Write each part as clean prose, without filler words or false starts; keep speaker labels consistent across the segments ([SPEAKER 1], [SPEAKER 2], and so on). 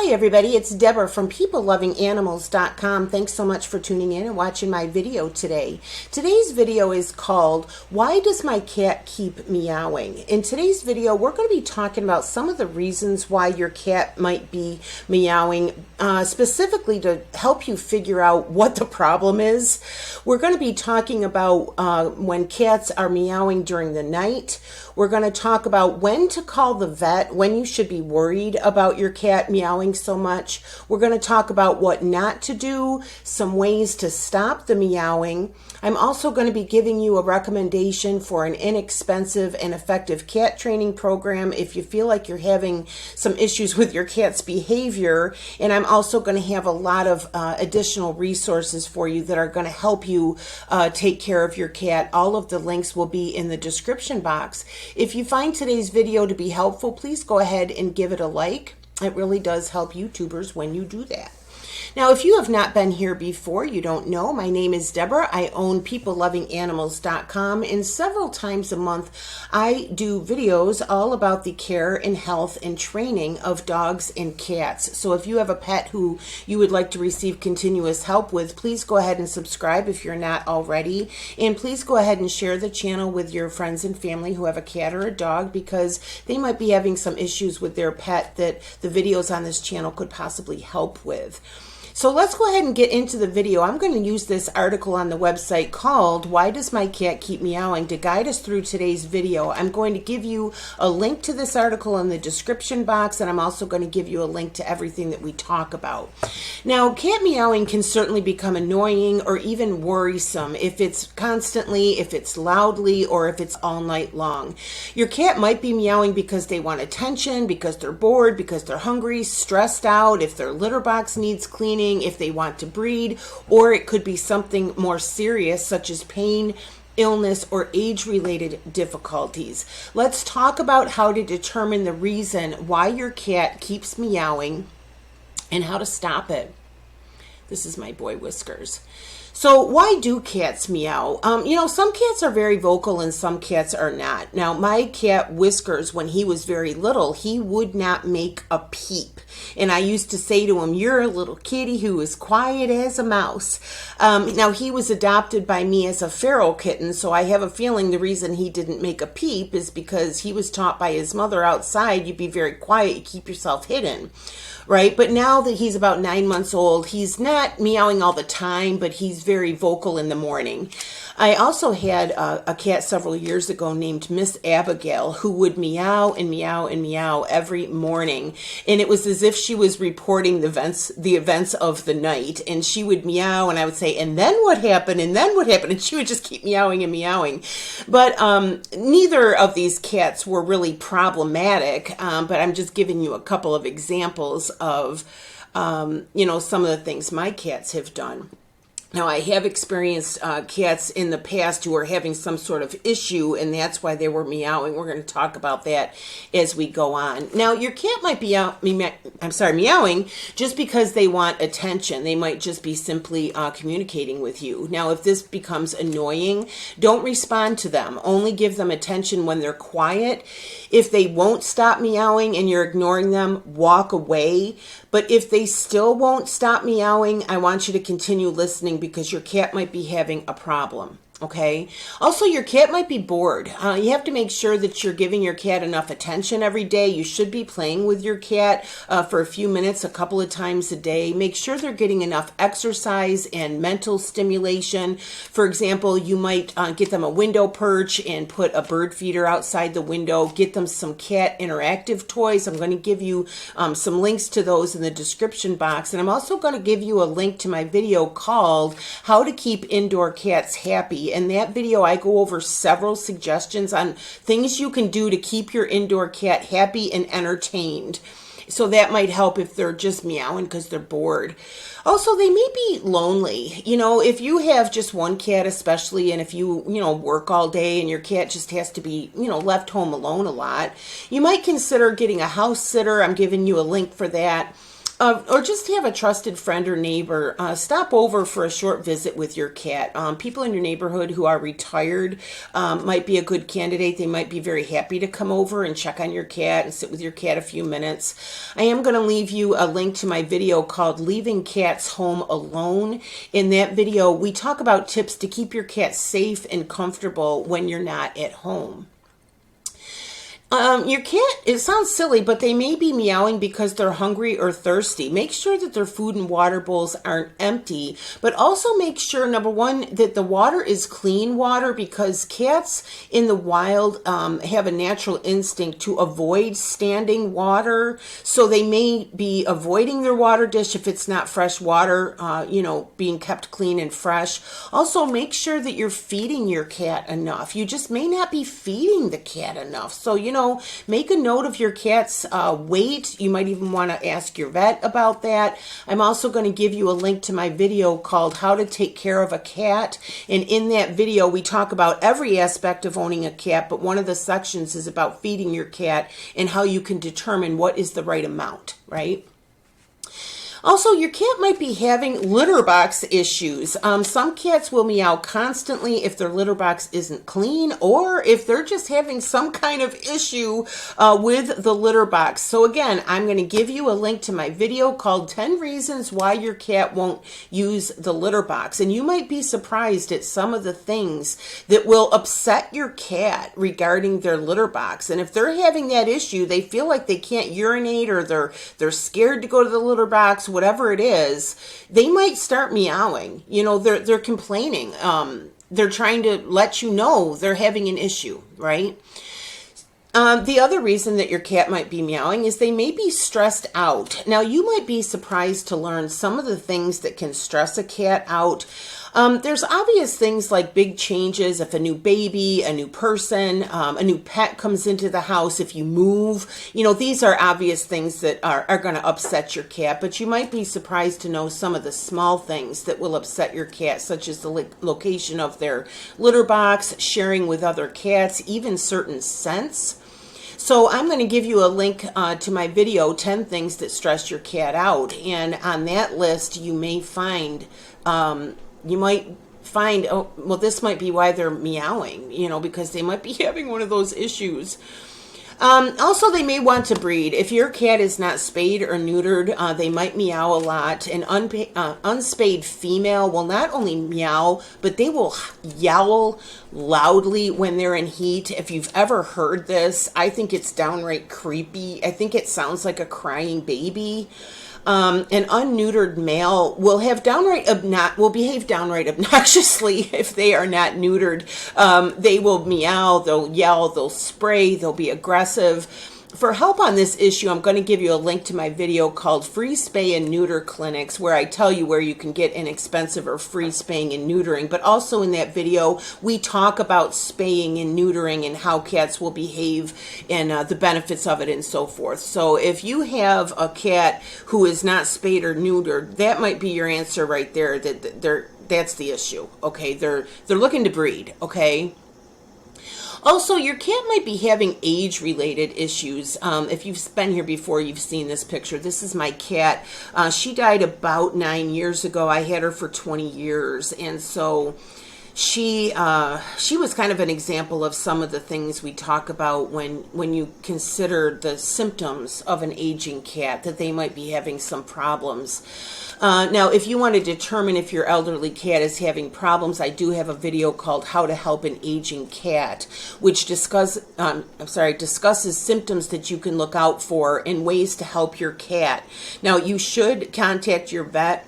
[SPEAKER 1] Hi everybody, it's Deborah from PeopleLovingAnimals.com. Thanks so much for tuning in and watching my video today. Today's video is called, Why Does My Cat Keep Meowing? In today's video, we're going to be talking about some of the reasons why your cat might be meowing, specifically to help you figure out what the problem is. We're going to be talking about when cats are meowing during the night. We're going to talk about when to call the vet, when you should be worried about your cat meowing so much. We're going to talk about what not to do, some ways to stop the meowing. I'm also going to be giving you a recommendation for an inexpensive and effective cat training program if you feel like you're having some issues with your cat's behavior. And I'm also going to have a lot of additional resources for you that are going to help you take care of your cat. All of the links will be in the description box. If you find today's video to be helpful, please go ahead and give it a like. It really does help YouTubers when you do that. Now, if you have not been here before, you don't know, my name is Deborah. I own PeopleLovingAnimals.com, and several times a month I do videos all about the care and health and training of dogs and cats. So if you have a pet who you would like to receive continuous help with, please go ahead and subscribe if you're not already. And please go ahead and share the channel with your friends and family who have a cat or a dog, because they might be having some issues with their pet that the videos on this channel could possibly help with. So let's go ahead and get into the video. I'm going to use this article on the website called Why Does My Cat Keep Meowing to guide us through today's video. I'm going to give you a link to this article in the description box, and I'm also going to give you a link to everything that we talk about. Now, cat meowing can certainly become annoying or even worrisome if it's constantly, if it's loudly, or if it's all night long. Your cat might be meowing because they want attention, because they're bored, because they're hungry, stressed out, if their litter box needs cleaning, if they want to breed, or it could be something more serious such as pain, illness, or age-related difficulties. Let's talk about how to determine the reason why your cat keeps meowing and how to stop it. This is my boy Whiskers. So why do cats meow? Some cats are very vocal and some cats are not. Now, my cat Whiskers, when he was very little, he would not make a peep. And I used to say to him, "You're a little kitty who is quiet as a mouse." Now, he was adopted by me as a feral kitten, so I have a feeling the reason he didn't make a peep is because he was taught by his mother outside, you be very quiet, you keep yourself hidden. Right? But now that he's about 9 months old, he's not meowing all the time, but he's very vocal in the morning. I also had a cat several years ago named Miss Abigail who would meow and meow and meow every morning. And it was as if she was reporting the events of the night. And she would meow and I would say, "And then what happened? And then what happened?" And she would just keep meowing and meowing. But neither of these cats were really problematic. But I'm just giving you a couple of examples of, some of the things my cats have done. Now, I have experienced cats in the past who were having some sort of issue, and that's why they were meowing. We're going to talk about that as we go on. Now, your cat might be meowing just because they want attention. They might just be simply communicating with you. Now, if this becomes annoying, don't respond to them. Only give them attention when they're quiet. If they won't stop meowing and you're ignoring them, walk away. But if they still won't stop meowing, I want you to continue listening because your cat might be having a problem. Okay. Also, your cat might be bored. You have to make sure that you're giving your cat enough attention every day. You should be playing with your cat for a few minutes, a couple of times a day. Make sure they're getting enough exercise and mental stimulation. For example, you might get them a window perch and put a bird feeder outside the window. Get them some cat interactive toys. I'm going to give you some links to those in the description box. And I'm also going to give you a link to my video called How to Keep Indoor Cats Happy. In that video, I go over several suggestions on things you can do to keep your indoor cat happy and entertained. So that might help if they're just meowing because they're bored. Also, they may be lonely. If you have just one cat especially, and if you work all day and your cat just has to be, left home alone a lot, you might consider getting a house sitter. I'm giving you a link for that. or just have a trusted friend or neighbor stop over for a short visit with your cat. People in your neighborhood who are retired might be a good candidate. They might be very happy to come over and check on your cat and sit with your cat a few minutes. I am going to leave you a link to my video called Leaving Cats Home Alone. In that video, we talk about tips to keep your cat safe and comfortable when you're not at home. Your cat, it sounds silly, but they may be meowing because they're hungry or thirsty. Make sure that their food and water bowls aren't empty, but also make sure, number one, that the water is clean water, because cats in the wild have a natural instinct to avoid standing water. So they may be avoiding their water dish if it's not fresh water, being kept clean and fresh. Also, make sure that you're feeding your cat enough. You just may not be feeding the cat enough. So, make a note of your cat's weight. You might even want to ask your vet about that. I'm also going to give you a link to my video called How to Take Care of a Cat. And in that video, we talk about every aspect of owning a cat, but one of the sections is about feeding your cat and how you can determine what is the right amount, right? Also, your cat might be having litter box issues. Some cats will meow constantly if their litter box isn't clean, or if they're just having some kind of issue with the litter box. So again, I'm going to give you a link to my video called 10 Reasons Why Your Cat Won't Use the Litter Box. And you might be surprised at some of the things that will upset your cat regarding their litter box. And if they're having that issue, they feel like they can't urinate, or they're scared to go to the litter box, whatever it is, they might start meowing. They're complaining. They're trying to let you know they're having an issue, right? The other reason that your cat might be meowing is they may be stressed out. Now, you might be surprised to learn some of the things that can stress a cat out. There's obvious things like big changes, if a new baby, a new person, a new pet comes into the house, if you move. These are obvious things that are going to upset your cat, but you might be surprised to know some of the small things that will upset your cat, such as the location of their litter box, sharing with other cats, even certain scents. So I'm going to give you a link to my video, 10 Things That Stress Your Cat Out. And on that list, you might find, oh, well, this might be why they're meowing, because they might be having one of those issues. Also, they may want to breed. If your cat is not spayed or neutered, they might meow a lot. An unspayed female will not only meow, but they will yowl loudly when they're in heat. If you've ever heard this, I think it's downright creepy. I think it sounds like a crying baby. An unneutered male will behave downright obnoxiously if they are not neutered. They will meow, they'll yell, they'll spray, they'll be aggressive. For help on this issue, I'm going to give you a link to my video called Free Spay and Neuter Clinics, where I tell you where you can get inexpensive or free spaying and neutering. But also in that video, we talk about spaying and neutering and how cats will behave and the benefits of it and so forth. So if you have a cat who is not spayed or neutered, that might be your answer right there. That's the issue. Okay, they're looking to breed. Okay. Also, your cat might be having age-related issues. If you've been here before, you've seen this picture. This is my cat. She died about 9 years ago. I had her for 20 years, and so she was kind of an example of some of the things we talk about when you consider the symptoms of an aging cat, that they might be having some problems. Now, if you want to determine if your elderly cat is having problems, I do have a video called How to Help an Aging Cat, which discusses symptoms that you can look out for and ways to help your cat. Now, you should contact your vet.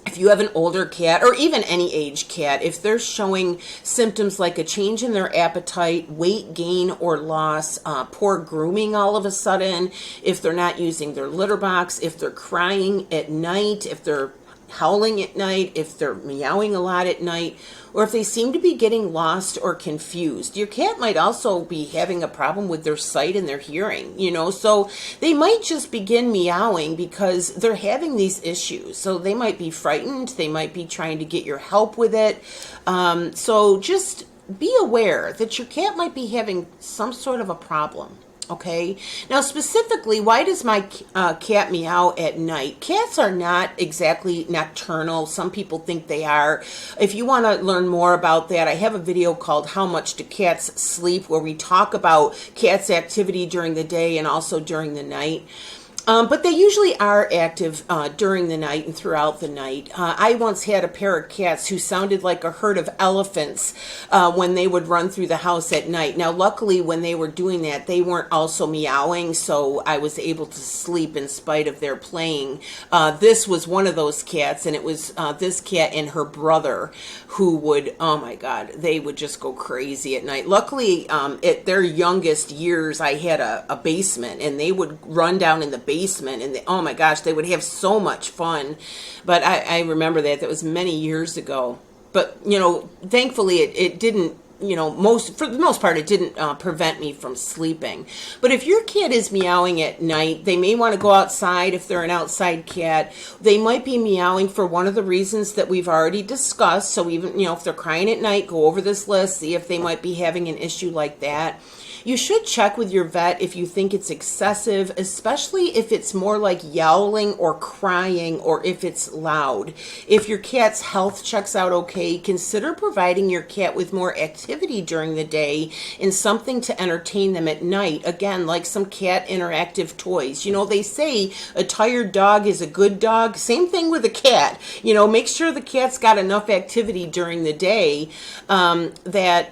[SPEAKER 1] If you have an older cat, or even any age cat, if they're showing symptoms like a change in their appetite, weight gain or loss, poor grooming all of a sudden, if they're not using their litter box, if they're crying at night, if they're howling at night, if they're meowing a lot at night, or if they seem to be getting lost or confused. Your cat might also be having a problem with their sight and their hearing, so they might just begin meowing because they're having these issues. So they might be frightened, they might be trying to get your help with it. So just be aware that your cat might be having some sort of a problem. Okay, now specifically, why does my cat meow at night? Cats are not exactly nocturnal. Some people think they are. If you want to learn more about that, I have a video called How Much Do Cats Sleep, where we talk about cats' activity during the day and also during the night. But they usually are active during the night and throughout the night. I once had a pair of cats who sounded like a herd of elephants when they would run through the house at night. Now, luckily, when they were doing that, they weren't also meowing, so I was able to sleep in spite of their playing. This was one of those cats, and it was this cat and her brother who would, oh my God, they would just go crazy at night. Luckily, at their youngest years, I had a basement, and they would run down in the basement, and oh my gosh, they would have so much fun. But I remember that was many years ago. But you know, thankfully it didn't, you know, for the most part it didn't prevent me from sleeping. But if your cat is meowing at night, they may want to go outside. If they're an outside cat, they might be meowing for one of the reasons that we've already discussed. So even, you know, if they're crying at night, go over this list, see if they might be having an issue like that. You should check with your vet if you think it's excessive, especially if it's more like yowling or crying, or if it's loud. If your cat's health checks out okay, consider providing your cat with more activity during the day and something to entertain them at night. Again, like some cat interactive toys. You know, they say a tired dog is a good dog. Same thing with a cat. You know, make sure the cat's got enough activity during the day that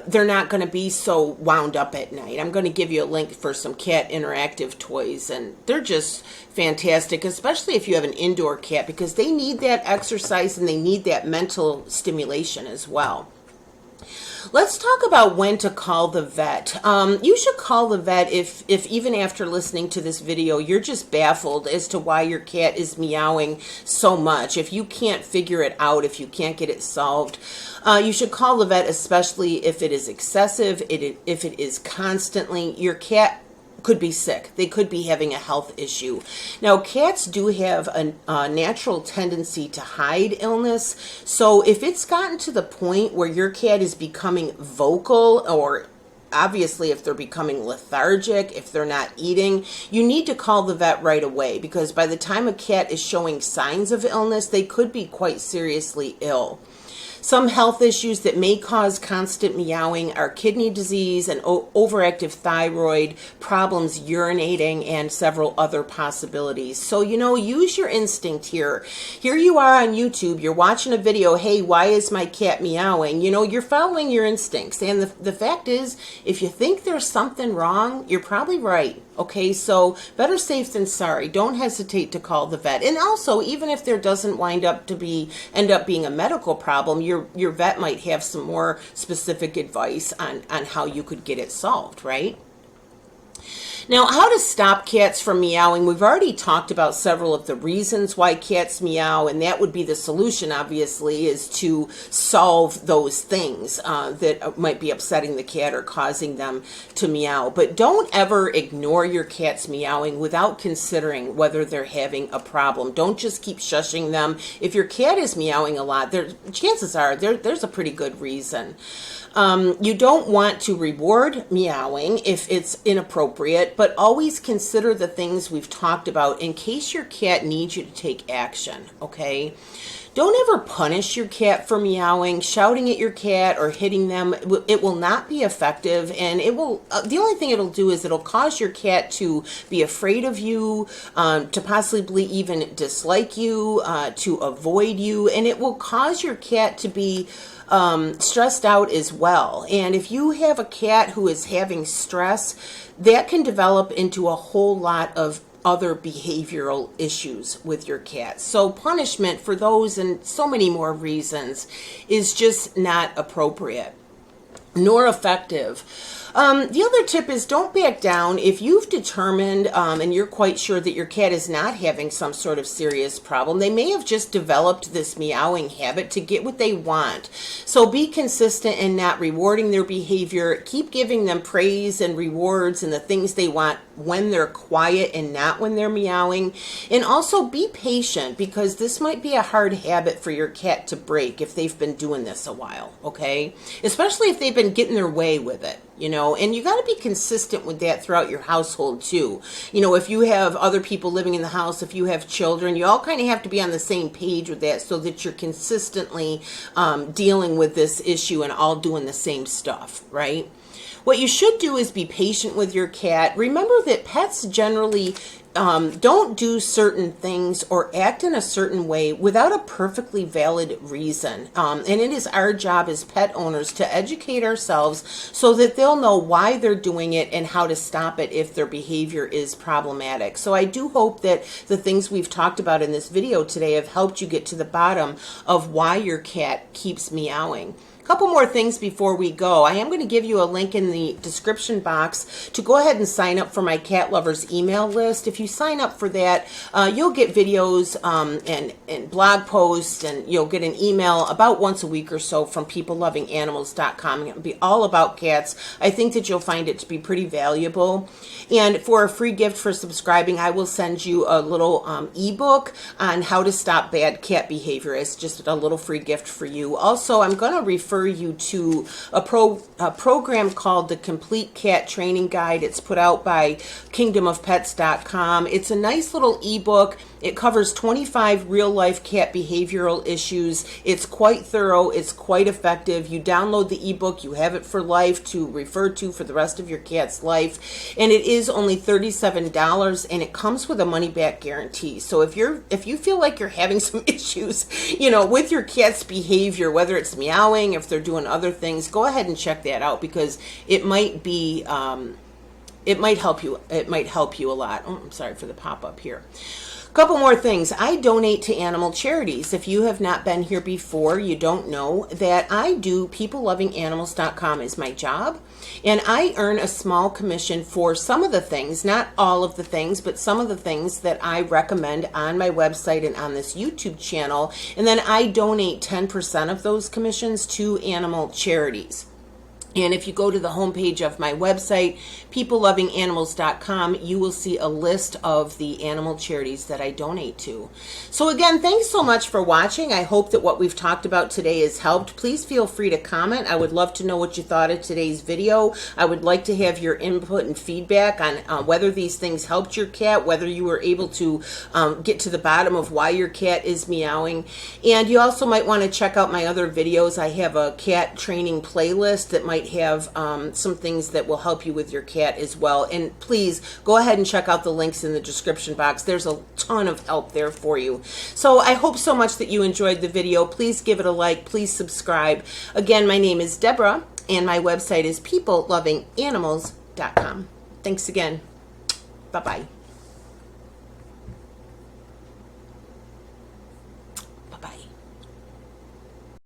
[SPEAKER 1] they're not going to be so wound up at night. I'm going to give you a link for some cat interactive toys, and they're just fantastic, especially if you have an indoor cat, because they need that exercise and they need that mental stimulation as well. Let's talk about when to call the vet. You should call the vet if even after listening to this video, you're just baffled as to why your cat is meowing so much. If you can't figure it out, if you can't get it solved, you should call the vet, especially if it is excessive, if it is constantly. Your cat could be sick. They could be having a health issue. Now, cats do have a natural tendency to hide illness. So if it's gotten to the point where your cat is becoming vocal, or obviously if they're becoming lethargic, if they're not eating, you need to call the vet right away, because by the time a cat is showing signs of illness, they could be quite seriously ill. Some health issues that may cause constant meowing are kidney disease and overactive thyroid, problems urinating, and several other possibilities. So, you know, use your instinct here. Here you are on YouTube, you're watching a video, hey, why is my cat meowing? You know, you're following your instincts. And the fact is, if you think there's something wrong, you're probably right. Okay, so better safe than sorry. Don't hesitate to call the vet. And also, even if there doesn't end up being a medical problem, your vet might have some more specific advice on how you could get it solved, right? Now, how to stop cats from meowing. We've already talked about several of the reasons why cats meow, and that would be the solution, obviously, is to solve those things that might be upsetting the cat or causing them to meow. But don't ever ignore your cat's meowing without considering whether they're having a problem. Don't just keep shushing them. If your cat is meowing a lot, chances are there's a pretty good reason. You don't want to reward meowing if it's inappropriate, but always consider the things we've talked about in case your cat needs you to take action, okay? Don't ever punish your cat for meowing. Shouting at your cat or hitting them, it will not be effective, and it will. The only thing it'll do is it'll cause your cat to be afraid of you, to possibly even dislike you, to avoid you, and it will cause your cat to be stressed out as well. And if you have a cat who is having stress, that can develop into a whole lot of other behavioral issues with your cat. So punishment for those and so many more reasons is just not appropriate nor effective. The other tip is don't back down. If you've determined and you're quite sure that your cat is not having some sort of serious problem, they may have just developed this meowing habit to get what they want. So be consistent in not rewarding their behavior. Keep giving them praise and rewards and the things they want when they're quiet and not when they're meowing. And also be patient, because this might be a hard habit for your cat to break if they've been doing this a while, okay? Especially if they've been getting their way with it, you know, and you got to be consistent with that throughout your household too. You know, if you have other people living in the house, if you have children, you all kind of have to be on the same page with that, so that you're consistently dealing with this issue and all doing the same stuff, right? What you should do is be patient with your cat. Remember that pets generally don't do certain things or act in a certain way without a perfectly valid reason. And it is our job as pet owners to educate ourselves so that they'll know why they're doing it and how to stop it if their behavior is problematic. So I do hope that the things we've talked about in this video today have helped you get to the bottom of why your cat keeps meowing. Couple more things before we go. I am going to give you a link in the description box to go ahead and sign up for my Cat Lovers email list. If you sign up for that, you'll get videos and blog posts, and you'll get an email about once a week or so from peoplelovinganimals.com. It'll be all about cats. I think that you'll find it to be pretty valuable. And for a free gift for subscribing, I will send you a little ebook on how to stop bad cat behavior. It's just a little free gift for you. Also, I'm going to refer you to a program called the Complete Cat Training Guide. It's put out by kingdomofpets.com. It's a nice little ebook. It covers 25 real-life cat behavioral issues. It's quite thorough. It's quite effective. You download the ebook. You have it for life to refer to for the rest of your cat's life. And it is only $37, and it comes with a money-back guarantee. So if you feel like you're having some issues, you know, with your cat's behavior, whether it's meowing, if they're doing other things, go ahead and check that out, because it might be it might help you. It might help you a lot. Oh, I'm sorry for the pop-up here. Couple more things. I donate to animal charities. If you have not been here before, you don't know that I do peoplelovinganimals.com is my job, and I earn a small commission for some of the things, not all of the things, but some of the things that I recommend on my website and on this YouTube channel, and then I donate 10% of those commissions to animal charities. And if you go to the homepage of my website, peoplelovinganimals.com, you will see a list of the animal charities that I donate to. So again, thanks so much for watching. I hope that what we've talked about today has helped. Please feel free to comment. I would love to know what you thought of today's video. I would like to have your input and feedback on whether these things helped your cat, whether you were able to get to the bottom of why your cat is meowing. And you also might want to check out my other videos. I have a cat training playlist that might have some things that will help you with your cat as well. And please go ahead and check out the links in the description box. There's a ton of help there for you. So I hope so much that you enjoyed the video. Please give it a like. Please subscribe. Again, my name is Deborah, and my website is peoplelovinganimals.com. Thanks again. Bye-bye.